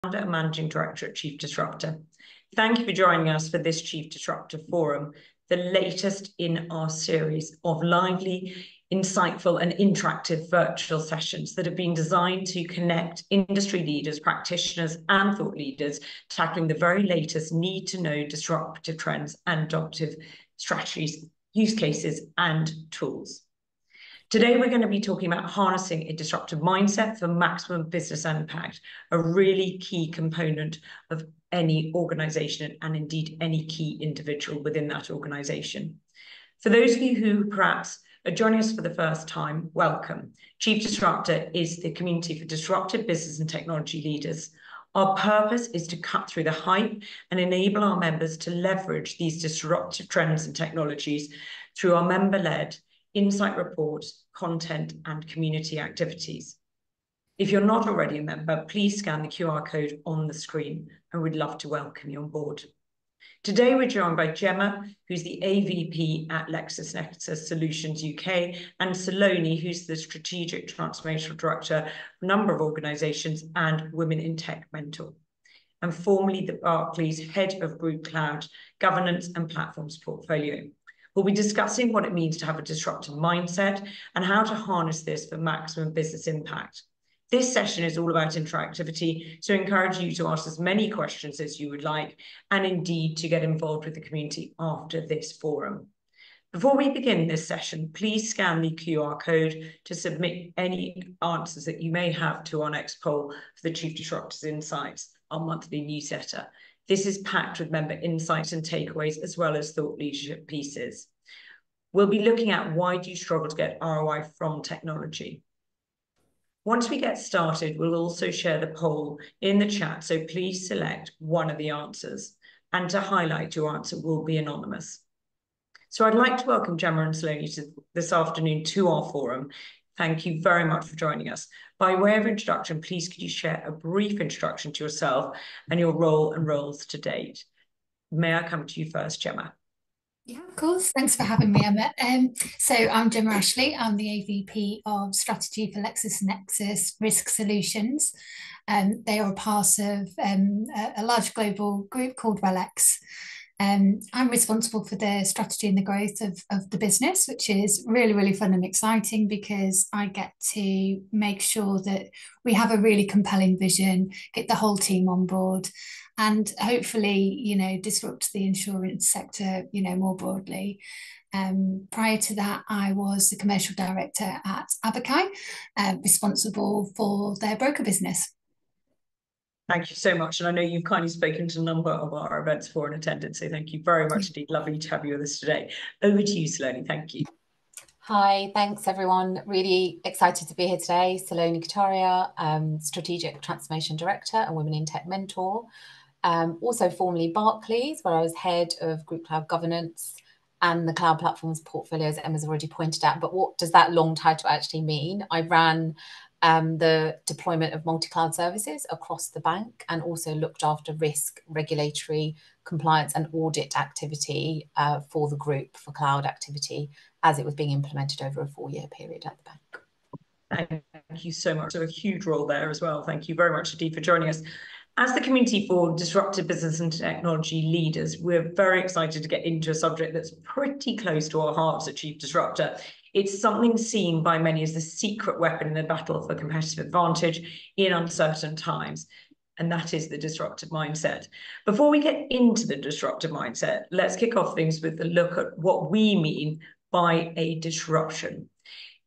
and Managing Director at Chief Disruptor. Thank you for joining us for this Chief Disruptor Forum, the latest in our series of lively, insightful and interactive virtual sessions that have been designed to connect industry leaders, practitioners and thought leaders, tackling the very latest need to know disruptive trends and adoptive strategies, use cases and tools. Today, we're going to be talking about harnessing a disruptive mindset for maximum business impact, a really key component of any organization and indeed any key individual within that organization. For those of you who perhaps are joining us for the first time, welcome. Chief Disruptor is the community for disruptive business and technology leaders. Our purpose is to cut through the hype and enable our members to leverage these disruptive trends and technologies through our member-led insight reports, content, and community activities. If you're not already a member, please scan the QR code on the screen, and we'd love to welcome you on board. Today, we're joined by Jemma, who's the AVP at LexisNexis Solutions UK, and Saloni, who's the Strategic Transformational Director for a number of organisations and Women in Tech Mentor, and formerly the Barclays Head of Group Cloud Governance and Platforms Portfolio. We'll be discussing what it means to have a disruptive mindset and how to harness this for maximum business impact. This session is all about interactivity, so I encourage you to ask as many questions as you would like, and indeed to get involved with the community after this forum. Before we begin this session, please scan the QR code to submit any answers that you may have to our next poll for the Chief Disruptors Insights, our monthly newsletter. This is packed with member insights and takeaways, as well as thought leadership pieces. We'll be looking at why do you struggle to get ROI from technology. Once we get started, we'll also share the poll in the chat, so please select one of the answers. And to highlight, your answer will be anonymous. So I'd like to welcome Jemma and Saloni this afternoon to our forum. Thank you very much for joining us. By way of introduction, please could you share a brief introduction to yourself and your role and roles to date? May I come to you first, Jemma? Yeah, of course. Thanks for having me, Emma. So I'm Jemma Ashley. I'm the AVP of Strategy for LexisNexis Risk Solutions. They are a part of a large global group called RELX. I'm responsible for the strategy and the growth of the business, which is really, really fun and exciting because I get to make sure that we have a really compelling vision, get the whole team on board, and hopefully, disrupt the insurance sector, more broadly. Prior to that, I was the commercial director at AVP, responsible for their broker business. Thank you so much. And I know you've kindly spoken to a number of our events for and attended, so thank you very much indeed. Lovely to have you with us today. Over to you, Saloni. Thank you. Hi, thanks everyone. Really excited to be here today. Saloni Kataria, Strategic Transformation Director and Women in Tech Mentor. Also formerly Barclays, where I was Head of Group Cloud Governance and the Cloud Platforms Portfolio, as Emma's already pointed out. But what does that long title actually mean? I ran the deployment of multi-cloud services across the bank and also looked after risk, regulatory, compliance and audit activity for the group for cloud activity as it was being implemented over a 4-year period at the bank. Thank you so much. So a huge role there as well. Thank you very much indeed for joining us. As the community for disruptive business and technology leaders, we're very excited to get into a subject that's pretty close to our hearts at Chief Disruptor. It's something seen by many as the secret weapon in the battle for competitive advantage in uncertain times, and that is the disruptive mindset. Before we get into the disruptive mindset, let's kick off things with a look at what we mean by a disruption.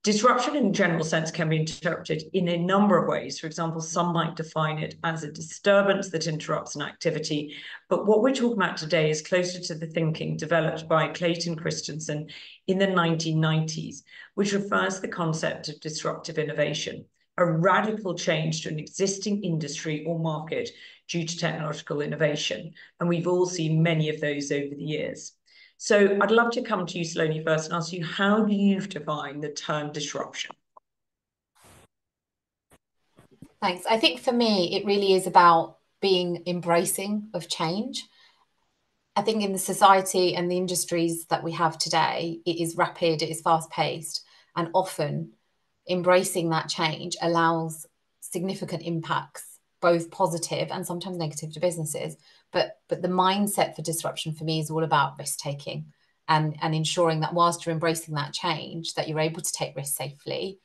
Disruption in a general sense can be interpreted in a number of ways. For example, some might define it as a disturbance that interrupts an activity. But what we're talking about today is closer to the thinking developed by Clayton Christensen in the 1990s, which refers to the concept of disruptive innovation, a radical change to an existing industry or market due to technological innovation. And we've all seen many of those over the years. So I'd love to come to you, Saloni, first and ask you how you've defined the term disruption. Thanks. I think for me, it really is about being embracing of change. I think in the society and the industries that we have today, it is rapid, it is fast-paced, and often embracing that change allows significant impacts both positive and sometimes negative to businesses. But the mindset for disruption for me is all about risk taking and ensuring that whilst you're embracing that change, that you're able to take risks safely,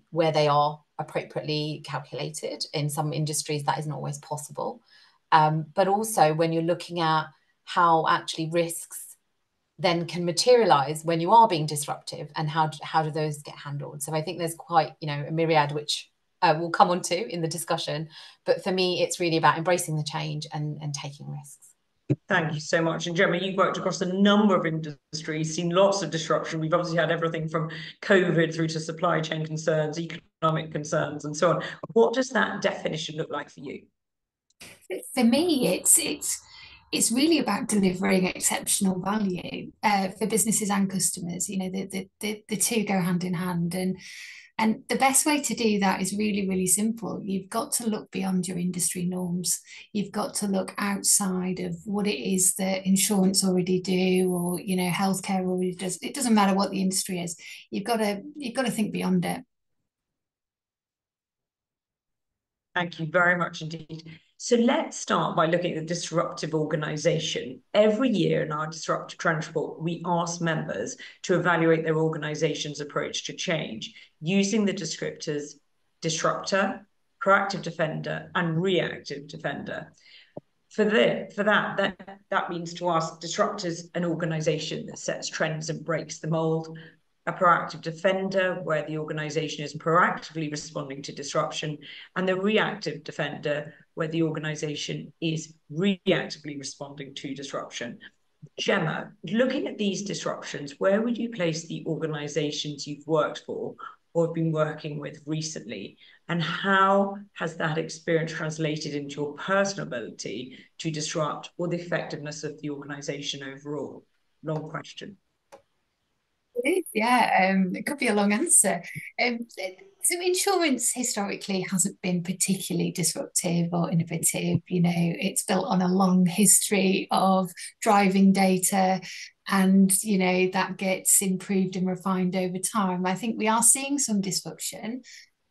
where they are appropriately calculated. In some industries, that isn't always possible. But also when you're looking at how actually risks then can materialize when you are being disruptive, and how do those get handled. So I think there's quite, a myriad, which we'll come on to in the discussion. But for me, it's really about embracing the change and taking risks. Thank you so much. And Jemma, you've worked across a number of industries, seen lots of disruption. We've obviously had everything from COVID through to supply chain concerns, economic concerns, and so on. What does that definition look like for you? For me, it's really about delivering exceptional value for businesses and customers. The two go hand in hand, and the best way to do that is really, really simple. You've got to look beyond your industry norms. You've got to look outside of what it is that insurance already do, or healthcare already does. It doesn't matter what the industry is. You've got to think beyond it. Thank you very much indeed. So let's start by looking at the disruptive organisation. Every year in our Disruptive Transport, we ask members to evaluate their organisation's approach to change using the descriptors disruptor, proactive defender, and reactive defender. For that means to ask disruptors an organisation that sets trends and breaks the mould, a proactive defender where the organisation is proactively responding to disruption, and the reactive defender where the organisation is reactively responding to disruption. Jemma, looking at these disruptions, where would you place the organisations you've worked for or have been working with recently? And how has that experience translated into your personal ability to disrupt or the effectiveness of the organisation overall? Long question. Yeah, it could be a long answer. So insurance historically hasn't been particularly disruptive or innovative. It's built on a long history of driving data, and that gets improved and refined over time. I think we are seeing some disruption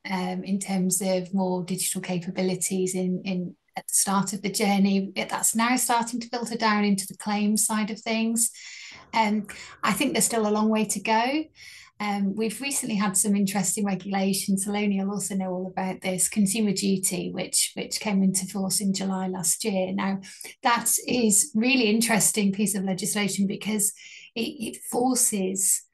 in terms of more digital capabilities in at the start of the journey. That's now starting to filter down into the claims side of things. I think there's still a long way to go. We've recently had some interesting regulation. Saloni will also know all about this, Consumer Duty, which came into force in July last year. Now, that is really interesting piece of legislation because it forces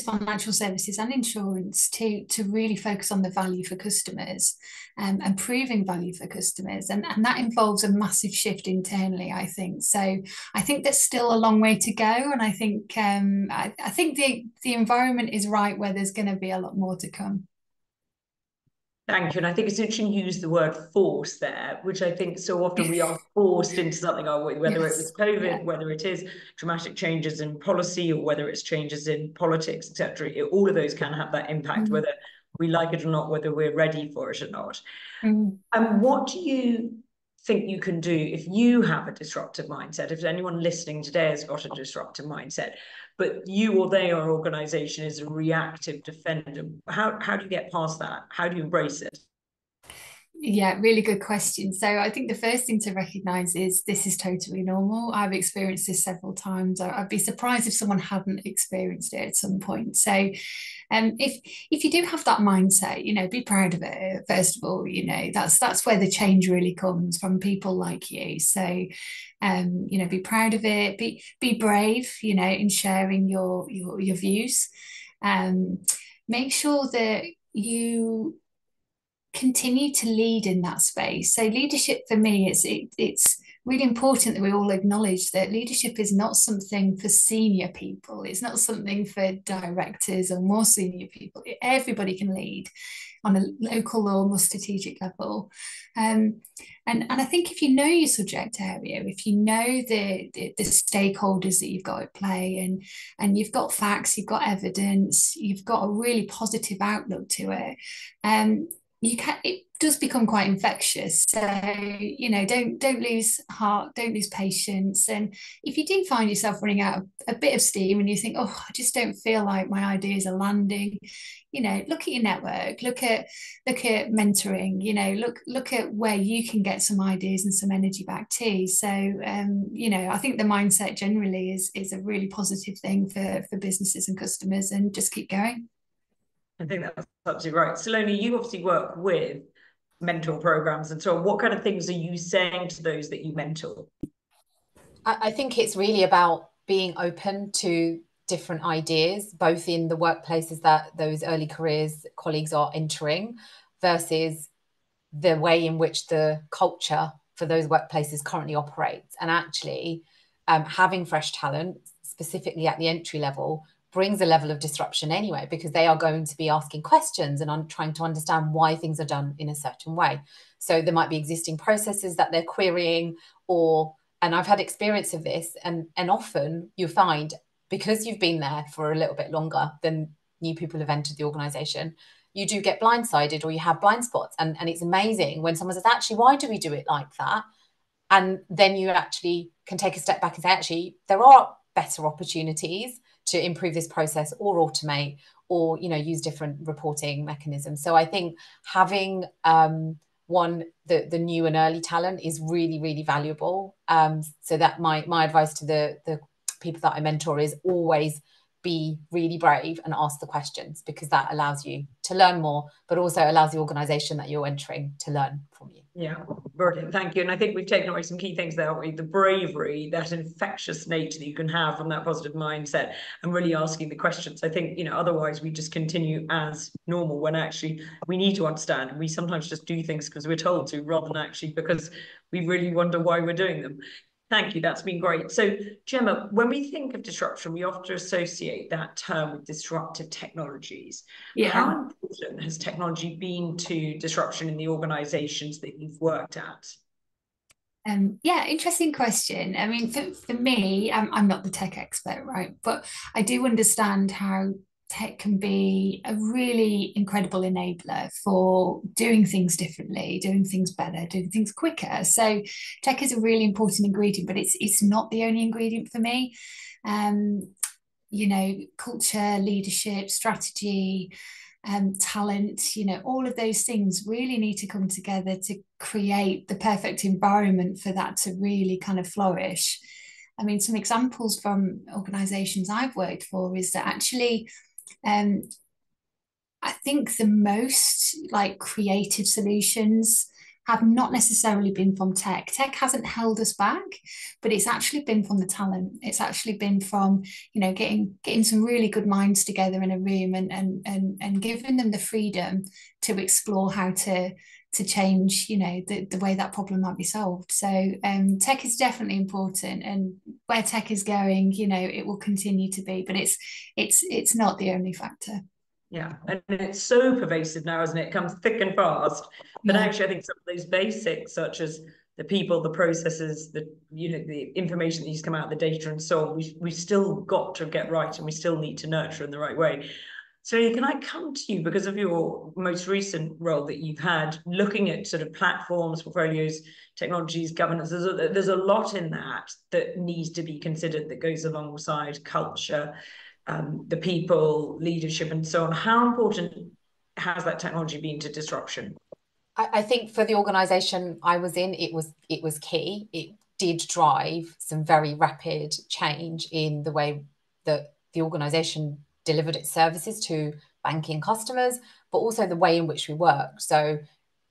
financial services and insurance to really focus on the value for customers, and proving value for customers, and that involves a massive shift internally, I think. So I think there's still a long way to go, and I think the environment is right where there's going to be a lot more to come. Thank you. And I think it's interesting you use the word force there, which I think so often we are forced into something, are we? Whether it was COVID, whether it is dramatic changes in policy, or whether it's changes in politics, etc. All of those can have that impact, whether we like it or not, whether we're ready for it or not. And what do you think you can do if you have a disruptive mindset? If anyone listening today has got a disruptive mindset, but you or their organization is a reactive defender, how do you get past that? How do you embrace it? Yeah, really good question. So I think the first thing to recognize is this is totally normal. I've experienced this several times. I'd be surprised if someone hadn't experienced it at some point. So if you do have that mindset, be proud of it. First of all, that's where the change really comes from, people like you. So be proud of it, be brave, in sharing your views. Make sure that you continue to lead in that space. So leadership for me, it's really important that we all acknowledge that leadership is not something for senior people. It's not something for directors or more senior people. Everybody can lead on a local or more strategic level. And I think if you know your subject area, if you know the stakeholders that you've got at play, and you've got facts, you've got evidence, you've got a really positive outlook to it, it does become quite infectious. So, don't lose heart, don't lose patience. And if you do find yourself running out of a bit of steam and you think, oh, I just don't feel like my ideas are landing, look at your network, look at mentoring, look at where you can get some ideas and some energy back too. So, I think the mindset generally is a really positive thing for businesses and customers, and just keep going. I think that's absolutely right. Saloni, you obviously work with mentor programs and so on. What kind of things are you saying to those that you mentor? I think it's really about being open to different ideas, both in the workplaces that those early careers colleagues are entering versus the way in which the culture for those workplaces currently operates. And actually, having fresh talent, specifically at the entry level, brings a level of disruption anyway, because they are going to be asking questions and trying to understand why things are done in a certain way. So there might be existing processes that they're querying, and I've had experience of this, and often you find, because you've been there for a little bit longer than new people have entered the organization, you do get blindsided or you have blind spots. And it's amazing when someone says, actually, why do we do it like that? And then you actually can take a step back and say, actually, there are better opportunities to improve this process or automate or, use different reporting mechanisms. So I think having the new and early talent is really, really valuable. So that my advice to the people that I mentor is always be really brave and ask the questions, because that allows you to learn more, but also allows the organization that you're entering to learn from you. Yeah, brilliant. Thank you. And I think we've taken away some key things there, haven't we? The bravery, that infectious nature that you can have from that positive mindset and really asking the questions. I think, otherwise we just continue as normal when actually we need to understand. And we sometimes just do things because we're told to, rather than actually because we really wonder why we're doing them. Thank you. That's been great. So, Jemma, when we think of disruption, we often associate that term with disruptive technologies. Yeah. How important has technology been to disruption in the organizations that you've worked at? Interesting question. I mean, for me, I'm not the tech expert, right? But I do understand how tech can be a really incredible enabler for doing things differently, doing things better, doing things quicker. So tech is a really important ingredient, but it's not the only ingredient for me. Culture, leadership, strategy, talent, all of those things really need to come together to create the perfect environment for that to really kind of flourish. I mean, some examples from organizations I've worked for is that actually, I think the most like creative solutions have not necessarily been from tech. Tech hasn't held us back, but it's actually been from the talent. It's actually been from, getting some really good minds together in a room and giving them the freedom to explore how to change, the way that problem might be solved. So tech is definitely important, and where tech is going, it will continue to be, but it's not the only factor. Yeah, and it's so pervasive now, isn't it? It comes thick and fast. But actually, I think some of those basics, such as the people, the processes, the information that needs to come out, the data, and so on, we've still got to get right, and we still need to nurture in the right way. So can I come to you because of your most recent role that you've had, looking at sort of platforms, portfolios, technologies, governance? There's a lot in that needs to be considered, that goes alongside culture, the people, leadership, and so on. How important has that technology been to disruption? I think for the organisation I was in, it was key. It did drive some very rapid change in the way that the organisation delivered its services to banking customers, but also the way in which we work. So,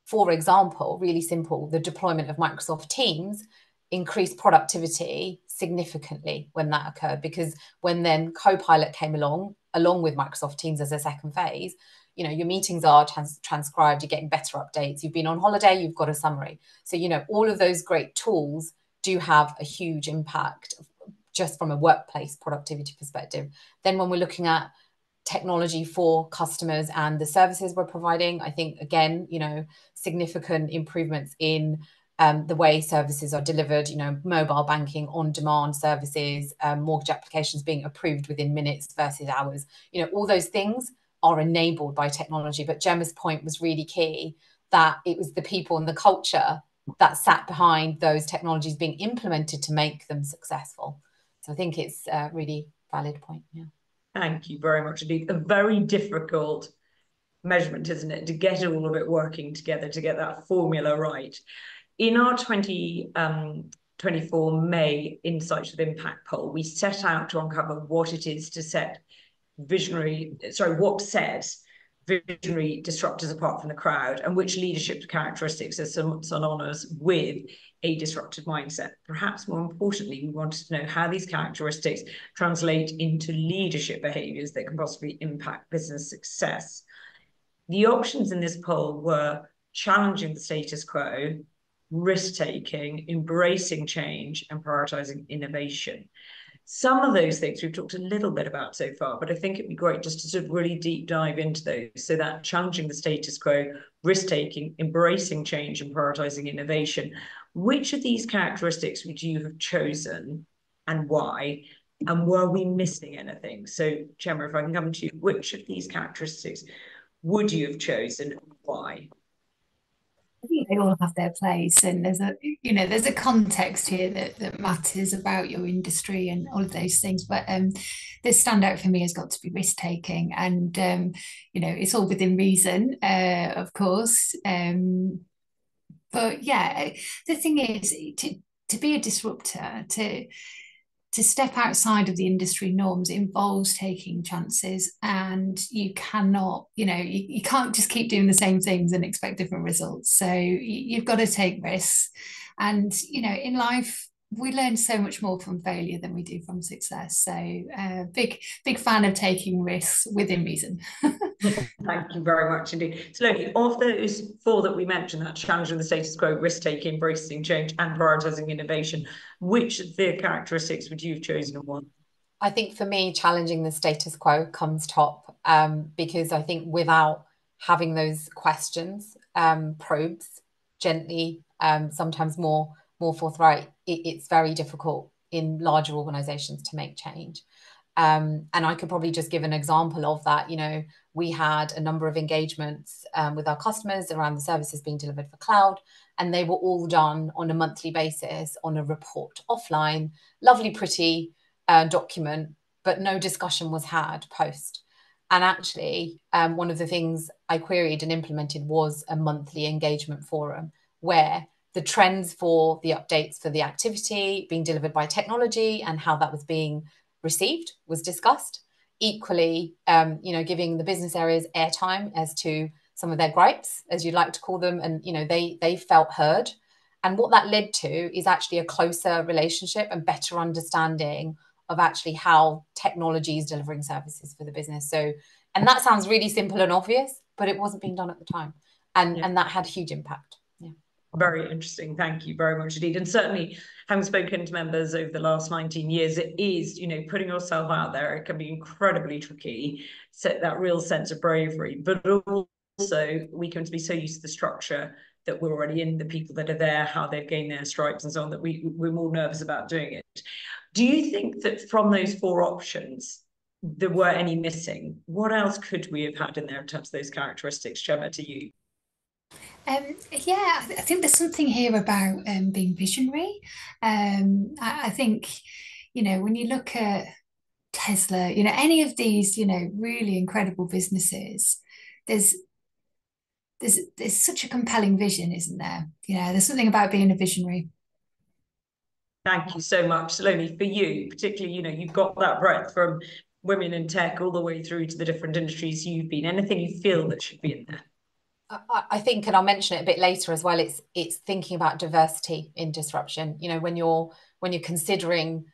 for example, really simple, the deployment of Microsoft Teams increased productivity significantly when that occurred, because when then Copilot came along with Microsoft Teams as a second phase, your meetings are transcribed, you're getting better updates, you've been on holiday, you've got a summary. So, all of those great tools do have a huge impact just from a workplace productivity perspective. Then when we're looking at technology for customers and the services we're providing, I think, again, significant improvements in the way services are delivered, mobile banking, on-demand services, mortgage applications being approved within minutes versus hours. All those things are enabled by technology. But Gemma's point was really key, that it was the people and the culture that sat behind those technologies being implemented to make them successful. So I think it's a really valid point. Yeah. Thank you very much indeed. A very difficult measurement, isn't it, to get all of it working together, to get that formula right. In our 2024 May Insights with Impact poll, we set out to uncover what it is to set what sets visionary disruptors apart from the crowd, and which leadership characteristics are synonymous with a disruptive mindset. Perhaps more importantly, we wanted to know how these characteristics translate into leadership behaviours that can possibly impact business success. The options in this poll were challenging the status quo, risk-taking, embracing change, and prioritising innovation. Some of those things we've talked a little bit about so far, but I think it'd be great just to sort of really deep dive into those. So that challenging the status quo, risk-taking, embracing change, and prioritising innovation. Which of these characteristics would you have chosen and why? And were we missing anything? So Jemma, if I can come to you, which of these characteristics would you have chosen and why? I think they all have their place, and there's a context here that matters about your industry and all of those things. But the standout for me has got to be risk taking, and it's all within reason, of course. But yeah, the thing is to be a disruptor, to step outside of the industry norms involves taking chances, and you cannot, you can't just keep doing the same things and expect different results. So you've got to take risks. And, in life, we learn so much more from failure than we do from success. So big fan of taking risks within reason. Thank you very much indeed. Saloni, of those four that we mentioned, that challenging the status quo, risk-taking, embracing change, and prioritising innovation, which of the characteristics would you have chosen and why? I think for me, challenging the status quo comes top, because I think without having those questions, probes, gently, sometimes more forthright, it's very difficult in larger organisations to make change. And I could probably just give an example of that. We had a number of engagements with our customers around the services being delivered for cloud, and they were all done on a monthly basis on a report offline, lovely, pretty document, but no discussion was had post. And actually, one of the things I queried and implemented was a monthly engagement forum where the trends for the updates for the activity being delivered by technology and how that was being received was discussed. Equally, giving the business areas airtime as to some of their gripes, as you'd like to call them, and they felt heard. And what that led to is actually a closer relationship and better understanding of actually how technology is delivering services for the business. So, and that sounds really simple and obvious, but it wasn't being done at the time, and that had huge impact. Yeah. Very interesting. Thank you very much indeed. And certainly, having spoken to members over the last 19 years, it is, putting yourself out there, it can be incredibly tricky, set that real sense of bravery, but also we can be so used to the structure that we're already in, the people that are there, how they've gained their stripes and so on, that we're more nervous about doing it. Do you think that from those four options, there were any missing? What else could we have had in there in terms of those characteristics? Jemma, to you. I think there's something here about being visionary. I think, when you look at Tesla, any of these, really incredible businesses, there's such a compelling vision, isn't there? There's something about being a visionary. Thank you so much, Saloni. For you, particularly, you've got that breadth from women in tech all the way through to the different industries you've been. Anything you feel that should be in there? I think, and I'll mention it a bit later as well, it's thinking about diversity in disruption. When you're considering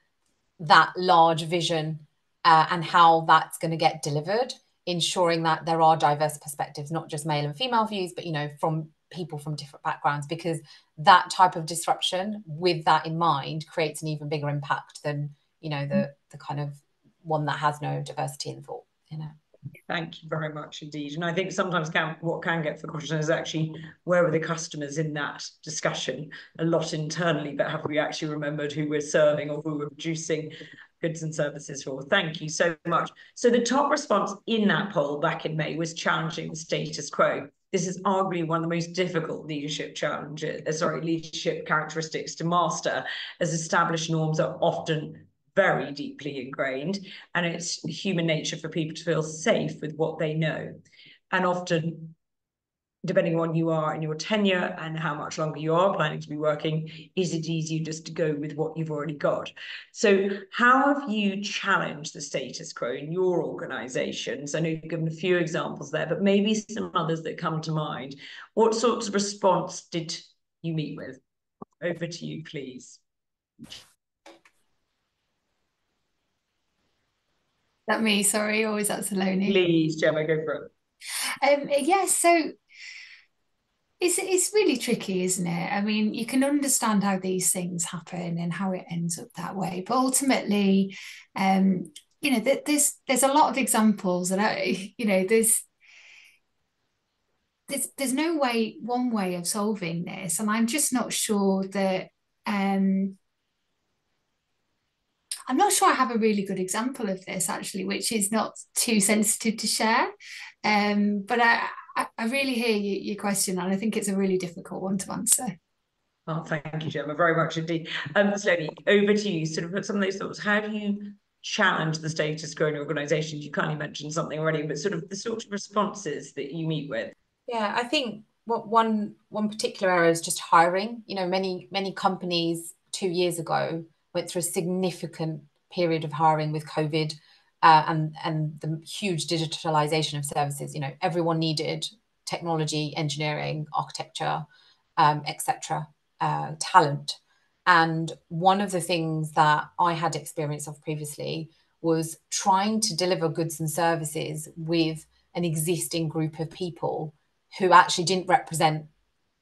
that large vision and how that's going to get delivered, ensuring that there are diverse perspectives, not just male and female views, but from people from different backgrounds, because that type of disruption with that in mind creates an even bigger impact than the kind of one that has no diversity in thought. Thank you very much indeed. And I think sometimes what can get forgotten is actually where were the customers in that discussion? A lot internally, but have we actually remembered who we're serving or who we're producing goods and services for. Thank you so much. So the top response in that poll back in May was challenging the status quo. This is arguably one of the most difficult leadership leadership characteristics to master, as established norms are often very deeply ingrained, and it's human nature for people to feel safe with what they know. And often, depending on you are in your tenure and how much longer you are planning to be working, is it easier just to go with what you've already got? So how have you challenged the status quo in your organisations? I know you've given a few examples there, but maybe some others that come to mind. What sorts of response did you meet with? Over to you, please. That me, sorry, or is that Saloni? Please, Jemma, go for it. Yeah, so it's really tricky, isn't it? I mean, you can understand how these things happen and how it ends up that way, but ultimately, you know, there's a lot of examples, and there's no one way of solving this, and I'm just not sure that I'm not sure I have a really good example of this, actually, which is not too sensitive to share. But I really hear your question, and I think it's a really difficult one to answer. Oh, thank you, Jemma, very much indeed. Saloni, over to you. Sort of some of those thoughts. How do you challenge the status quo in organisations? You kindly mentioned something already, but sort of the sort of responses that you meet with. Yeah, I think one particular area is just hiring. You know, many companies 2 years ago went through a significant period of hiring with COVID, and the huge digitalization of services. You know, everyone needed technology, engineering, architecture, etc. Talent. And one of the things that I had experience of previously was trying to deliver goods and services with an existing group of people who actually didn't represent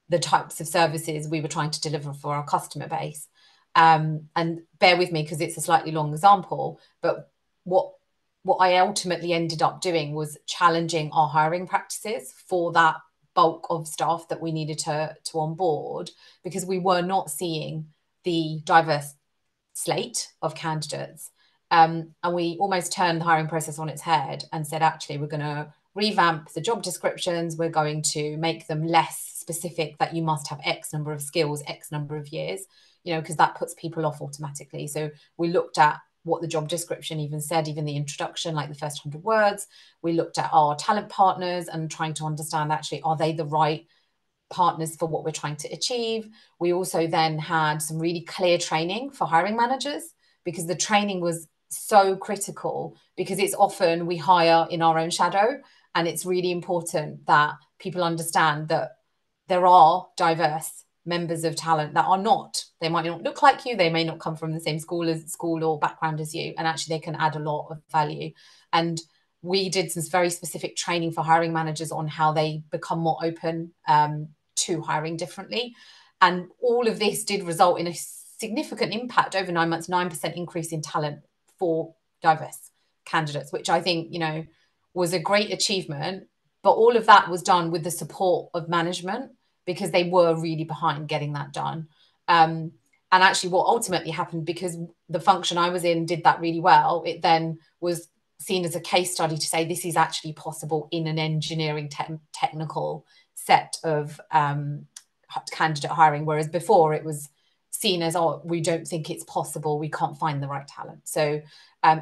the types of services we were trying to deliver for our customer base. And bear with me because it's a slightly long example, but what I ultimately ended up doing was challenging our hiring practices for that bulk of staff that we needed to onboard, because we were not seeing the diverse slate of candidates. And we almost turned the hiring process on its head and said, actually, we're going to revamp the job descriptions. We're going to make them less specific, that you must have X number of skills, X number of years, you know, because that puts people off automatically. So we looked at what the job description even said, even the introduction, like the first 100 words. We looked at our talent partners and trying to understand, actually, are they the right partners for what we're trying to achieve? We also then had some really clear training for hiring managers, because the training was so critical, because it's often we hire in our own shadow, and it's really important that people understand that there are diverse members of talent that are not, they might not look like you, they may not come from the same school or background as you, and actually they can add a lot of value. And we did some very specific training for hiring managers on how they become more open to hiring differently. And all of this did result in a significant impact over 9 months, 9% increase in talent for diverse candidates, which I think, you know, was a great achievement. But all of that was done with the support of management, because they were really behind getting that done. And actually what ultimately happened, because the function I was in did that really well, it then was seen as a case study to say this is actually possible in an engineering technical set of candidate hiring, whereas before it was seen as, oh, we don't think it's possible, we can't find the right talent. So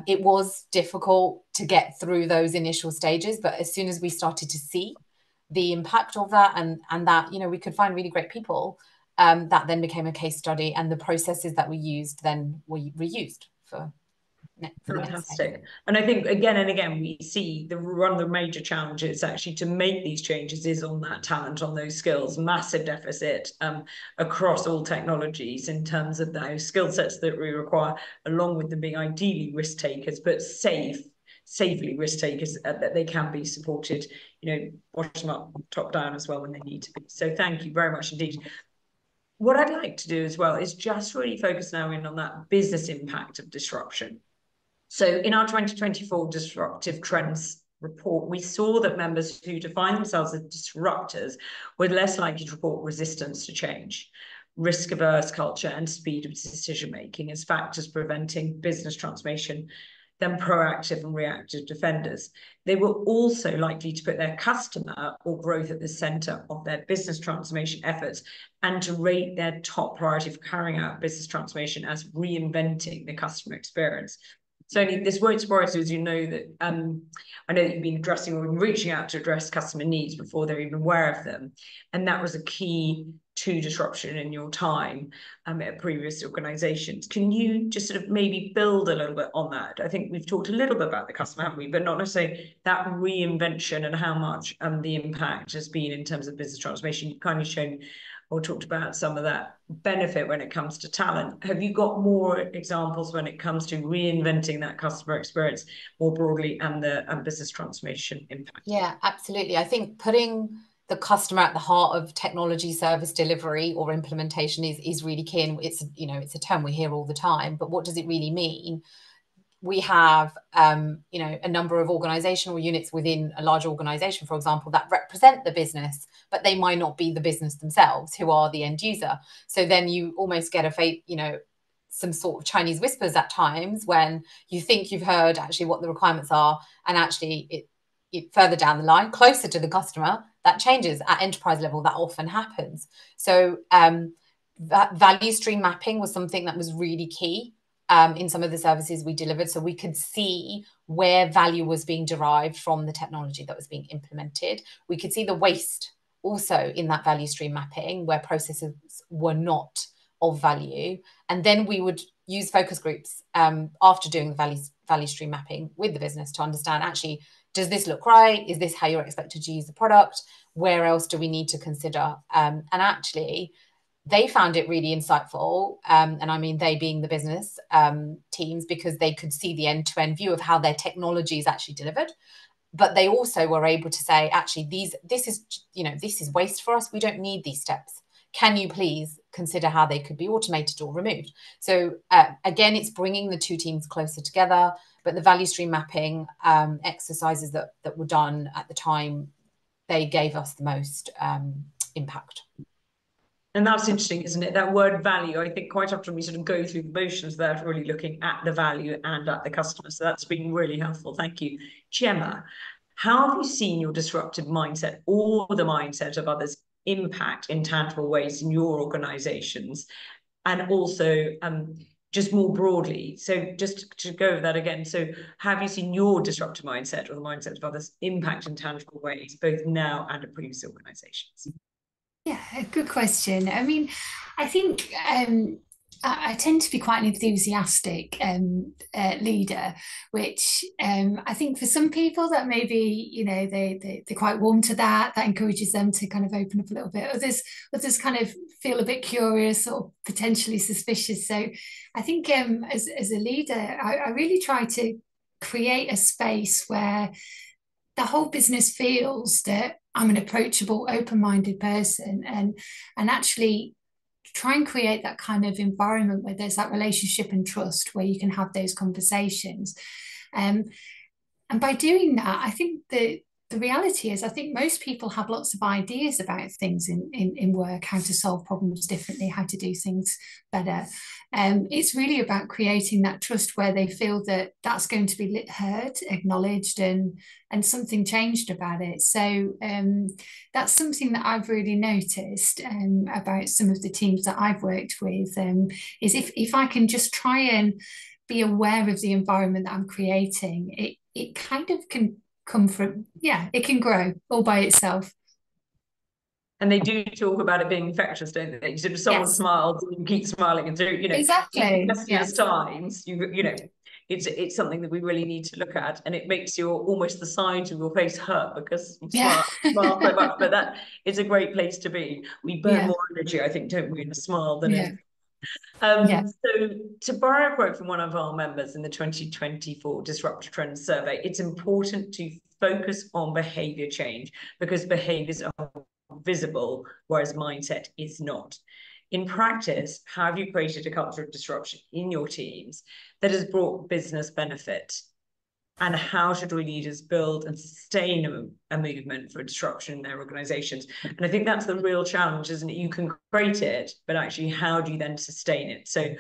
it was difficult to get through those initial stages, but as soon as we started to see the impact of that, and that, you know, we could find really great people, that then became a case study, and the processes that we used then we reused for fantastic. And I think again and again we see one of the major challenges actually to make these changes is on that talent, on those skills. Massive deficit across all technologies in terms of those skill sets that we require, along with them being ideally risk takers, but safely risk takers, that they can be supported, you know, bottom up, top down as well when they need to be. So thank you very much indeed. What I'd like to do as well is just really focus now in on that business impact of disruption. So in our 2024 Disruptive Trends report, we saw that members who define themselves as disruptors were less likely to report resistance to change. risk-averse culture and speed of decision-making as factors preventing business transformation than proactive and reactive defenders. They were also likely to put their customer or growth at the centre of their business transformation efforts and to rate their top priority for carrying out business transformation as reinventing the customer experience. So this won't surprise you, as you know that I know that you've been addressing or reaching out to address customer needs before they're even aware of them. And that was a key to disruption in your time at previous organisations. Can you just sort of maybe build a little bit on that? I think we've talked a little bit about the customer, haven't we? But not necessarily that reinvention and how much the impact has been in terms of business transformation. You've kind of shown or talked about some of that benefit when it comes to talent. Have you got more examples when it comes to reinventing that customer experience more broadly and the business transformation impact? Yeah, absolutely. I think putting the customer at the heart of technology service delivery or implementation is really key. And it's, you know, it's a term we hear all the time, but what does it really mean? We have, you know, a number of organizational units within a large organization, for example, that represent the business, but they might not be the business themselves, who are the end user. So then you almost get you know, some sort of Chinese whispers at times when you think you've heard actually what the requirements are, and actually it further down the line, closer to the customer, that changes. At enterprise level, that often happens. So that value stream mapping was something that was really key in some of the services we delivered. So we could see where value was being derived from the technology that was being implemented. We could see the waste also in that value stream mapping, where processes were not of value. And then we would use focus groups after doing the value stream mapping with the business to understand, actually, does this look right? Is this how you're expected to use the product? Where else do we need to consider? And actually, they found it really insightful, and I mean they being the business teams, because they could see the end-to-end view of how their technology is actually delivered. But they also were able to say, actually, this is waste for us. We don't need these steps. Can you please consider how they could be automated or removed? So again, it's bringing the two teams closer together. But the value stream mapping exercises that were done at the time, they gave us the most impact. And that's interesting, isn't it? That word value, I think quite often we sort of go through the motions there, really looking at the value and at the customer. So that's been really helpful. Thank you. Gemma, how have you seen your disruptive mindset or the mindset of others impact in tangible ways in your organizations? And also just more broadly, so just to go over that again, so have you seen your disruptive mindset or the mindset of others impact in tangible ways, both now and at previous organizations? Yeah, good question. I mean, I think I tend to be quite an enthusiastic leader, which I think for some people that maybe, you know, they're quite warm to that. That encourages them to kind of open up a little bit. Others kind of feel a bit curious or potentially suspicious. So I think as a leader, I really try to create a space where the whole business feels that I'm an approachable, open-minded person, and actually try and create that kind of environment where there's that relationship and trust, where you can have those conversations. And by doing that, I think the reality is, I think most people have lots of ideas about things in work, how to solve problems differently, how to do things better. It's really about creating that trust where they feel that that's going to be heard, acknowledged, and something changed about it. So that's something that I've really noticed about some of the teams that I've worked with, is if I can just try and be aware of the environment that I'm creating, it kind of can come from, it can grow all by itself. And they do talk about it being infectious, don't they? So if someone smiles, you keep smiling, and so, you know, exactly. Times, you know, it's something that we really need to look at, and it makes almost the sides of your face hurt because you smile so much. But that is a great place to be. We burn more energy, I think, don't we, in a smile than in. So to borrow a quote from one of our members in the 2024 Disruptive Trends survey, it's important to focus on behaviour change because behaviours are visible, whereas mindset is not. In practice, how have you created a culture of disruption in your teams that has brought business benefit? And how should we leaders build and sustain a movement for disruption in their organizations? And I think that's the real challenge, isn't it? You can create it, but actually, how do you then sustain it? So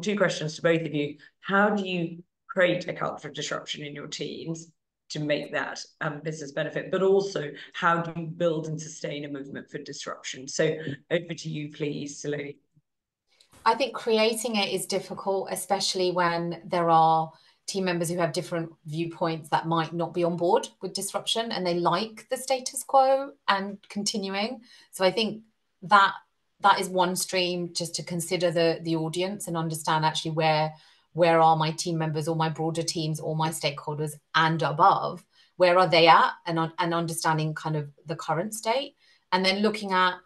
two questions to both of you. How do you create a culture of disruption in your teams to make that business benefit, but also how do you build and sustain a movement for disruption? So over to you, please, Saloni. I think creating it is difficult, especially when there are team members who have different viewpoints that might not be on board with disruption and they like the status quo and continuing. So I think that is one stream, just to consider the audience and understand actually where are my team members or my broader teams or my stakeholders and above, where are they at, and understanding kind of the current state, and then looking at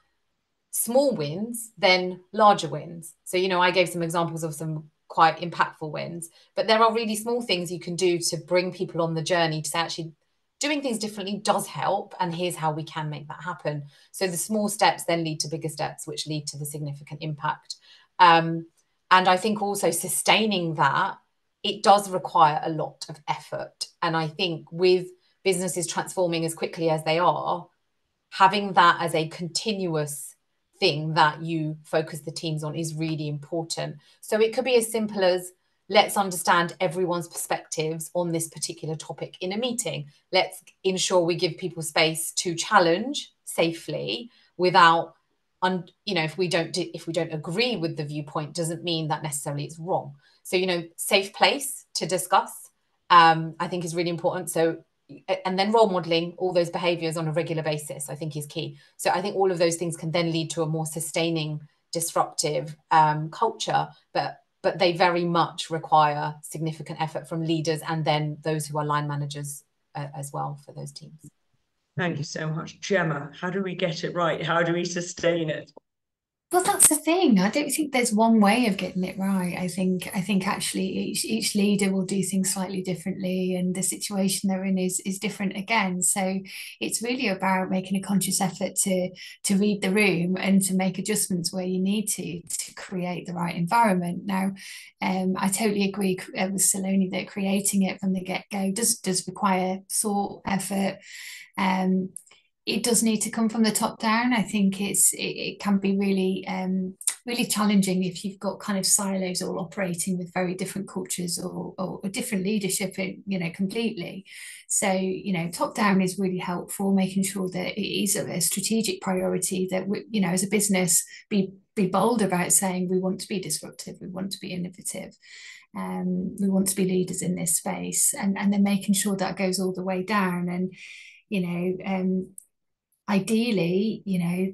small wins, then larger wins. So, I gave some examples of some quite impactful wins, but there are really small things you can do to bring people on the journey to say, actually, doing things differently does help, and here's how we can make that happen. So the small steps then lead to bigger steps, which lead to the significant impact. And I think also sustaining that, it does require a lot of effort. And I think with businesses transforming as quickly as they are, having that as a continuous thing that you focus the teams on is really important. So it could be as simple as, let's understand everyone's perspectives on this particular topic in a meeting. Let's ensure we give people space to challenge safely without, if we don't agree with the viewpoint, doesn't mean that necessarily it's wrong. So, safe place to discuss, I think is really important. So, and then role modeling all those behaviors on a regular basis, I think is key. So I think all of those things can then lead to a more sustaining, disruptive culture, but they very much require significant effort from leaders and then those who are line managers as well for those teams. Thank you so much. Jemma, how do we get it right? How do we sustain it? Well, that's the thing. I don't think there's one way of getting it right. I think actually each leader will do things slightly differently, and the situation they're in is different again. So it's really about making a conscious effort to read the room and to make adjustments where you need to create the right environment. Now, I totally agree with Saloni that creating it from the get-go does require thought, effort. It does need to come from the top down. I think it can be really really challenging if you've got kind of silos all operating with very different cultures or different leadership, completely. So, top down is really helpful, making sure that it is a strategic priority that we, as a business, be bold about saying we want to be disruptive, we want to be innovative. We want to be leaders in this space, and then making sure that goes all the way down. And ideally,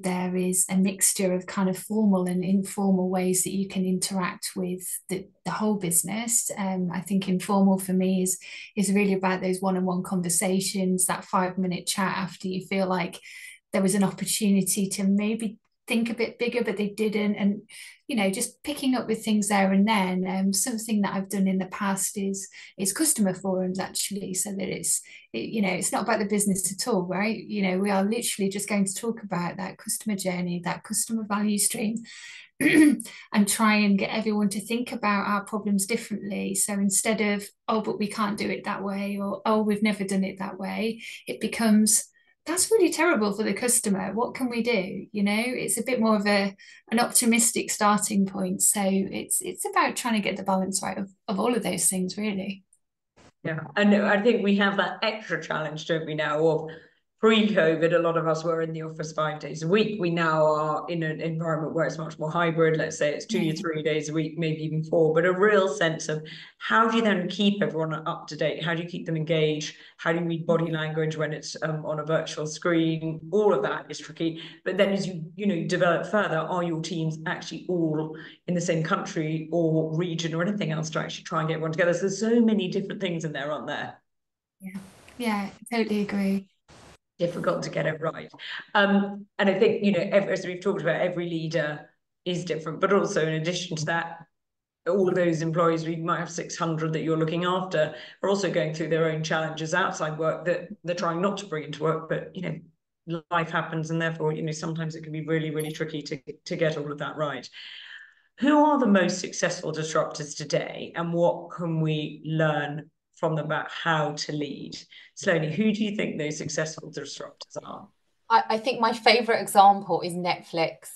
there is a mixture of kind of formal and informal ways that you can interact with the whole business. I think informal for me is really about those one-on-one conversations, that 5-minute chat after you feel like there was an opportunity to maybe think a bit bigger, but they didn't. And, just picking up with things there and then. Something that I've done in the past is customer forums, actually, so that it's not about the business at all, right? We are literally just going to talk about that customer journey, that customer value stream, and try and get everyone to think about our problems differently. So instead of, oh, but we can't do it that way, or, oh, we've never done it that way, it becomes, that's really terrible for the customer. What can we do? It's a bit more of an optimistic starting point. So it's about trying to get the balance right of all of those things, really. Yeah, and I think we have that extra challenge, don't we, now, of pre-COVID, a lot of us were in the office 5 days a week. We now are in an environment where it's much more hybrid. Let's say it's 2 to 3 days a week, maybe even 4, but a real sense of how do you then keep everyone up to date? How do you keep them engaged? How do you read body language when it's on a virtual screen? All of that is tricky. But then as you develop further, are your teams actually all in the same country or region or anything else to actually try and get everyone together? So there's so many different things in there, aren't there? Yeah, totally agree. Difficult to get it right. And I think, as we've talked about, every leader is different, but also in addition to that, all of those employees, we might have 600 that you're looking after, are also going through their own challenges outside work that they're trying not to bring into work, but, life happens, and therefore, sometimes it can be really, really tricky to get all of that right. Who are the most successful disruptors today, and what can we learn from them about how to lead. Saloni, who do you think those successful disruptors are? I think my favorite example is Netflix.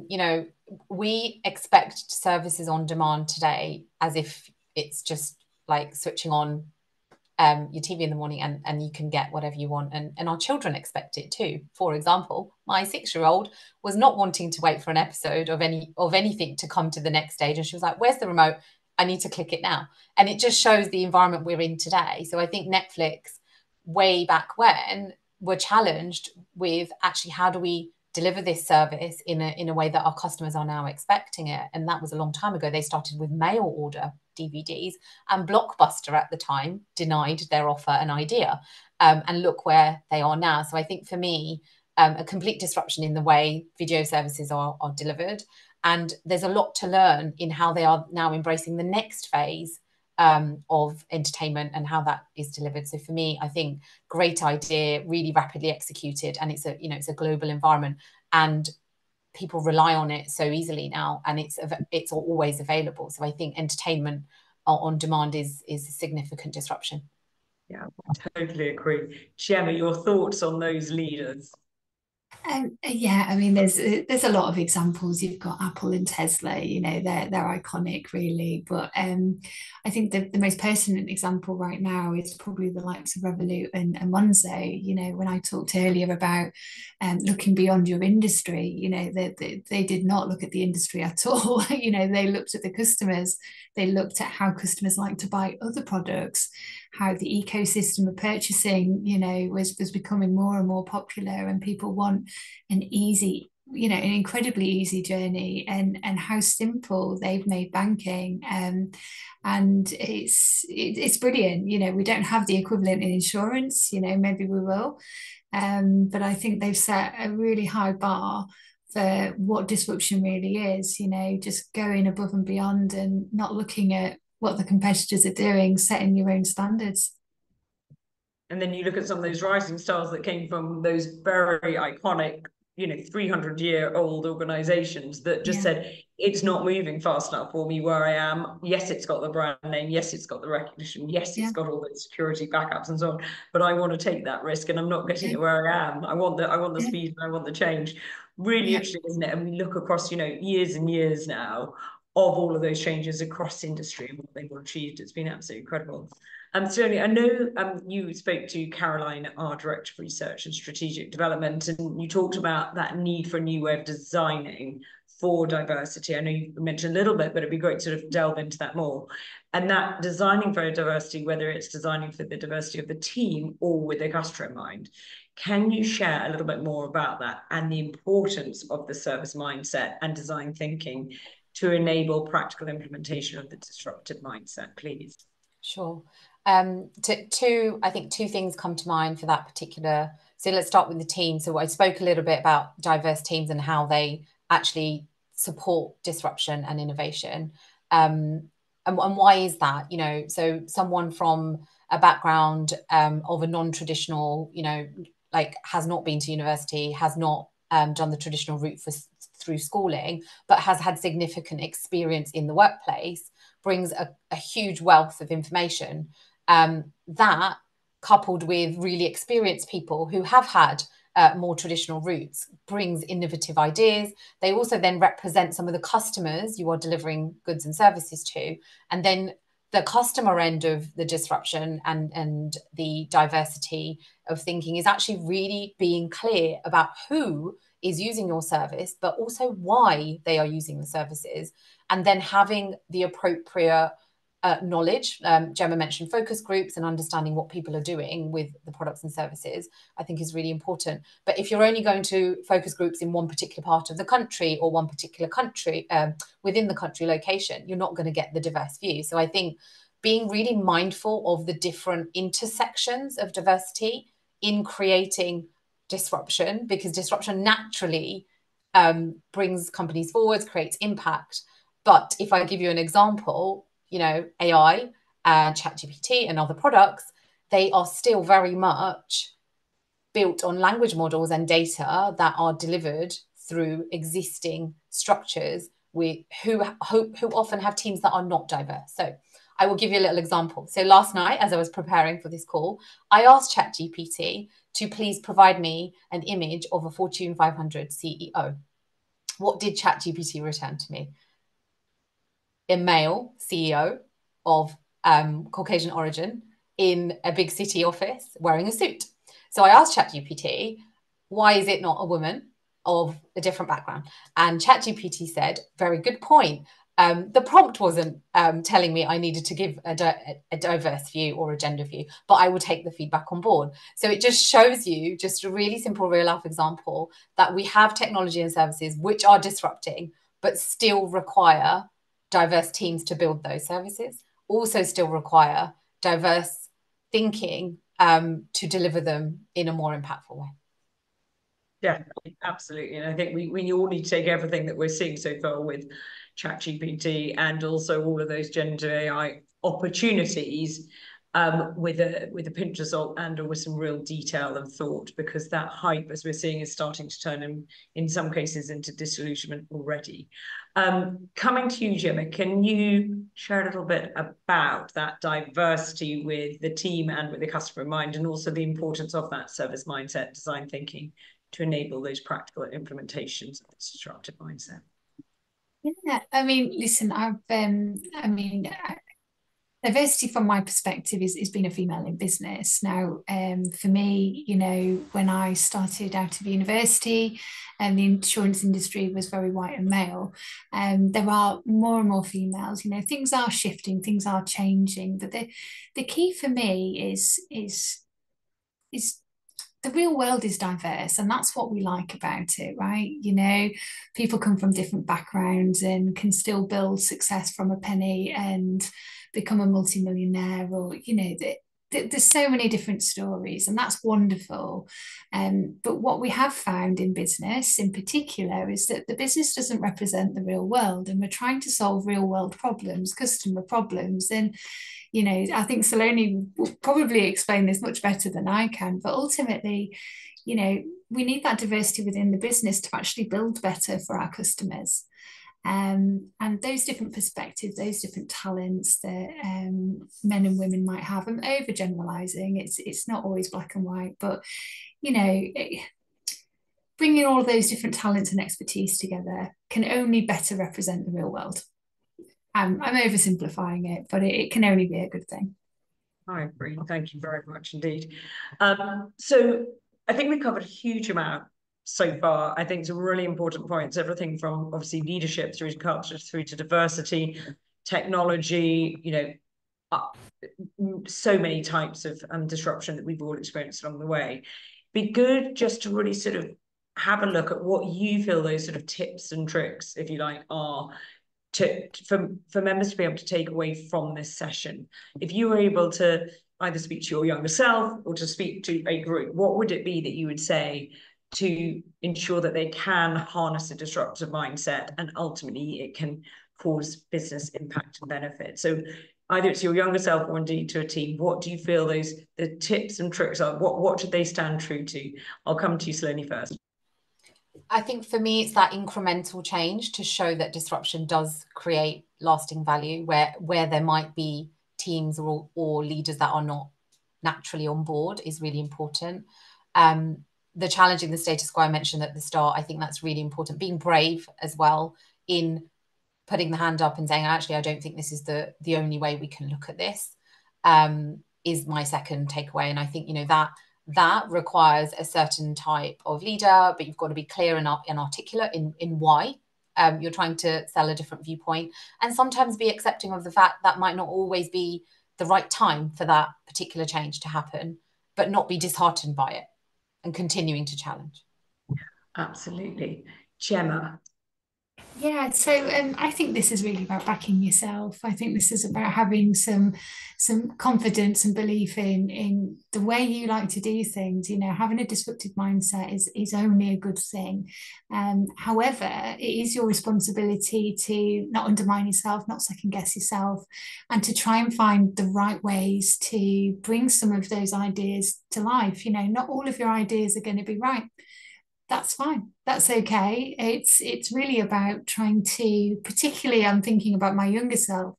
You know, we expect services on demand today as if it's just like switching on your TV in the morning and you can get whatever you want. And our children expect it too. For example, my 6-year-old was not wanting to wait for an episode of anything to come to the next stage. And she was like, where's the remote? I need to click it now. And it just shows the environment we're in today. So I think Netflix, way back when, were challenged with actually how do we deliver this service in a way that our customers are now expecting it. And that was a long time ago. They started with mail order DVDs, and Blockbuster at the time denied their offer an idea. And look where they are now. So I think for me, a complete disruption in the way video services are delivered. And there's a lot to learn in how they are now embracing the next phase of entertainment and how that is delivered. So for me, I think great idea, really rapidly executed, and it's a global environment, and people rely on it so easily now, and it's always available. So I think entertainment on demand is a significant disruption. Yeah, I totally agree. Jemma, your thoughts on those leaders? Yeah, I mean, there's a lot of examples. You've got Apple and Tesla, you know, they're iconic, really. But I think the most pertinent example right now is probably the likes of Revolut and Monzo. You know, when I talked earlier about looking beyond your industry, you know, they did not look at the industry at all. You know, they looked at the customers. They looked at how customers like to buy other products, how the ecosystem of purchasing, you know, was becoming more and more popular, and people want an easy, you know, an incredibly easy journey, and how simple they've made banking. And it's brilliant. You know, we don't have the equivalent in insurance, you know, maybe we will. But I think they've set a really high bar for what disruption really is, you know, just going above and beyond and not looking at what the competitors are doing, setting your own standards. And then you look at some of those rising stars that came from those very iconic, you know, 300-year-old organizations that just said, it's not moving fast enough for me where I am. Yes, it's got the brand name. Yes, it's got the recognition. Yes, it's got all the security backups and so on. But I want to take that risk, and I'm not getting it where I am. I want the speed, and I want the change. Really interesting, isn't it? And we look across, you know, years and years now of all of those changes across industry and what they've achieved. It's been absolutely incredible. Saloni, I know you spoke to Caroline, our Director of Research and Strategic Development, and you talked about that need for a new way of designing for diversity. I know you mentioned a little bit, but it'd be great to sort of delve into that more. And that designing for diversity, whether it's designing for the diversity of the team or with the customer in mind. Can you share a little bit more about that and the importance of the service mindset and design thinking to enable practical implementation of the disruptive mindset, please? Sure. I think two things come to mind for that particular. So let's start with the team. So I spoke a little bit about diverse teams and how they actually support disruption and innovation. And why is that? You know, so someone from a background of a non-traditional, you know, like has not been to university, has not done the traditional route through schooling, but has had significant experience in the workplace, brings a huge wealth of information. That, coupled with really experienced people who have had more traditional routes, brings innovative ideas. They also then represent some of the customers you are delivering goods and services to. And then the customer end of the disruption and the diversity of thinking is actually really being clear about who is using your service, but also why they are using the services, and then having the appropriate knowledge. Jemma mentioned focus groups and understanding what people are doing with the products and services, I think is really important. But if you're only going to focus groups in one particular part of the country or one particular country within the country location, you're not going to get the diverse view. So I think being really mindful of the different intersections of diversity in creating disruption, because disruption naturally brings companies forwards, creates impact. But if I give you an example, you know, AI and ChatGPT and other products, they are still very much built on language models and data that are delivered through existing structures with who often have teams that are not diverse. So I will give you a little example. So last night, as I was preparing for this call, I asked ChatGPT to please provide me an image of a Fortune 500 CEO. What did ChatGPT return to me? A male CEO of Caucasian origin in a big city office wearing a suit. So I asked ChatGPT, why is it not a woman of a different background? And ChatGPT said, very good point. The prompt wasn't telling me I needed to give a diverse view or a gender view, but I will take the feedback on board. So it just shows you, just a really simple real life example, that we have technology and services which are disrupting, but still require diverse teams to build those services, also still require diverse thinking to deliver them in a more impactful way. Yeah, absolutely. And I think we all need to take everything that we're seeing so far with ChatGPT and also all of those generative AI opportunities with a pinch of salt and with some real detail and thought, because that hype, as we're seeing, is starting to turn in some cases into disillusionment already. Coming to you, Jemma, can you share a little bit about that diversity with the team and with the customer in mind, and also the importance of that service mindset, design thinking, to enable those practical implementations of this disruptive mindset? Yeah, I mean, listen, diversity from my perspective is being a female in business. Now, for me, you know, when I started out of university and the insurance industry was very white and male, there are more and more females. You know, things are shifting, things are changing, but the key for me is the real world is diverse, and that's what we like about it, right? You know, people come from different backgrounds and can still build success from a penny and become a multimillionaire, or, you know, there's so many different stories, and that's wonderful. But what we have found in business in particular is that the business doesn't represent the real world, and we're trying to solve real world problems, customer problems. And you know, I think Saloni will probably explain this much better than I can, but ultimately, you know, we need that diversity within the business to actually build better for our customers. And those different perspectives, those different talents that men and women might have. I'm overgeneralizing. It's not always black and white, but you know, bringing all of those different talents and expertise together can only better represent the real world. I'm oversimplifying it, but it can only be a good thing. I agree. Thank you very much indeed. So I think we've covered a huge amount so far. I think some really important points, everything from obviously leadership through to culture, through to diversity, technology, you know, so many types of disruption that we've all experienced along the way. Be good just to really sort of have a look at what you feel those sort of tips and tricks, if you like, are for members to be able to take away from this session. If you were able to either speak to your younger self or to speak to a group, what would it be that you would say to ensure that they can harness a disruptive mindset and ultimately it can cause business impact and benefit? So either it's your younger self or indeed to a team, what do you feel the tips and tricks are? What should they stand true to? I'll come to you, Saloni, first. I think for me, it's that incremental change to show that disruption does create lasting value, where there might be teams or leaders that are not naturally on board is really important. The challenging the status quo I mentioned at the start, I think that's really important. Being brave as well in putting the hand up and saying, actually, I don't think this is the only way we can look at this, is my second takeaway. And I think, you know, that requires a certain type of leader, but you've got to be clear and articulate in why you're trying to sell a different viewpoint, and sometimes be accepting of the fact that might not always be the right time for that particular change to happen, but not be disheartened by it and continuing to challenge. Absolutely. Jemma. Yeah, so I think this is really about backing yourself. I think this is about having some confidence and belief in the way you like to do things. You know, having a disruptive mindset is only a good thing. However, it is your responsibility to not undermine yourself, not second guess yourself, and to try and find the right ways to bring some of those ideas to life. You know, not all of your ideas are going to be right. That's fine. That's okay. It's really about trying to, particularly I'm thinking about my younger self,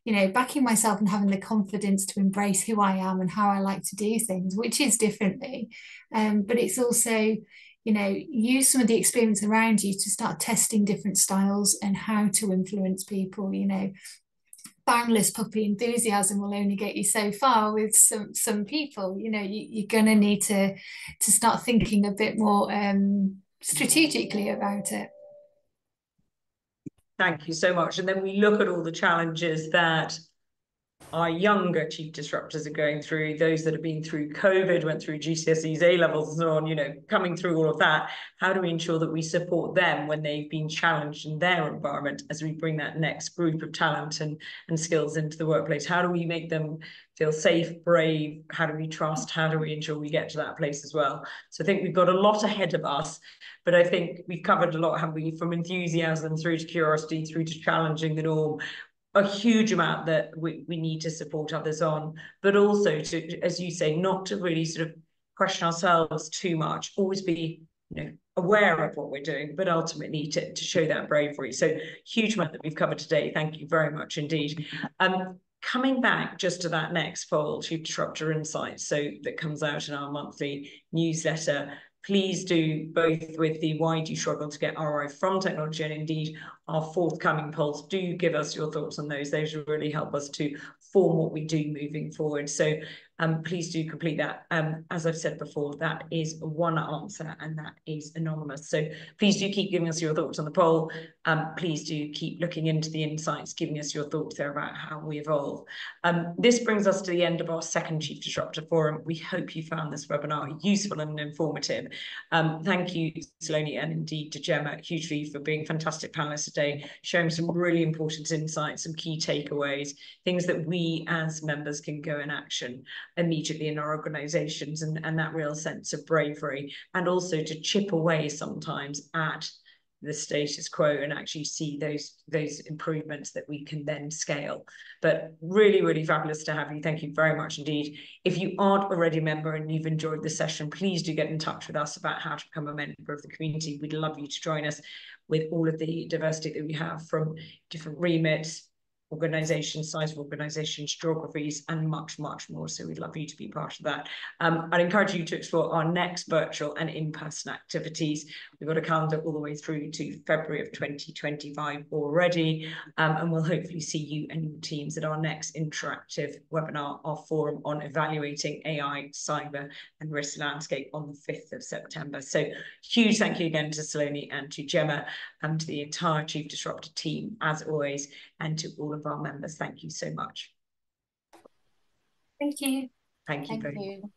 backing myself and having the confidence to embrace who I am and how I like to do things, which is differently. But it's also, use some of the experience around you to start testing different styles and how to influence people. Boundless puppy enthusiasm will only get you so far with some people. You're going to need to start thinking a bit more strategically about it. Thank you so much. And then we look at all the challenges that our younger chief disruptors are going through, those that have been through COVID, went through GCSEs, A-levels and so on, coming through all of that. How do we ensure that we support them when they've been challenged in their environment as we bring that next group of talent and skills into the workplace? How do we make them feel safe, brave? How do we trust? How do we ensure we get to that place as well? So I think we've got a lot ahead of us, but I think we've covered a lot, haven't we? From enthusiasm through to curiosity, through to challenging the norm. A huge amount that we need to support others on, but also to, as you say, not to really sort of question ourselves too much, always be aware of what we're doing, but ultimately to show that bravery. So huge amount that we've covered today. Thank you very much indeed. Coming back just to that next poll, Chief Disruptor Insights, so that comes out in our monthly newsletter. Please do, both with the why do you struggle to get ROI from technology, and indeed our forthcoming polls, do give us your thoughts on those. Those will really help us to form what we do moving forward. So please do complete that. As I've said before, that is one answer and that is anonymous. So please do keep giving us your thoughts on the poll. Please do keep looking into the insights, giving us your thoughts there about how we evolve. This brings us to the end of our second Chief Disruptor Forum. We hope you found this webinar useful and informative. Thank you, Saloni, and indeed to Jemma, hugely, for being fantastic panelists today, sharing some really important insights, some key takeaways, things that we as members can go in action immediately in our organizations, and that real sense of bravery, and also to chip away sometimes at the status quo and actually see those improvements that we can then scale. But really, really fabulous to have you. Thank you very much indeed. If you aren't already a member and you've enjoyed this session, please do get in touch with us about how to become a member of the community. We'd love you to join us with all of the diversity that we have from different remits, organizations, size of organizations, geographies, and much, much more. So we'd love you to be part of that. I'd encourage you to explore our next virtual and in-person activities. We've got a calendar all the way through to February of 2025 already, and we'll hopefully see you and your teams at our next interactive webinar, our forum on evaluating AI, cyber, and risk landscape on the 5th of September. So huge thank you again to Saloni and to Jemma and to the entire Chief Disruptor team, as always, and to all of our members. Thank you so much. Thank you. Thank you. Thank you.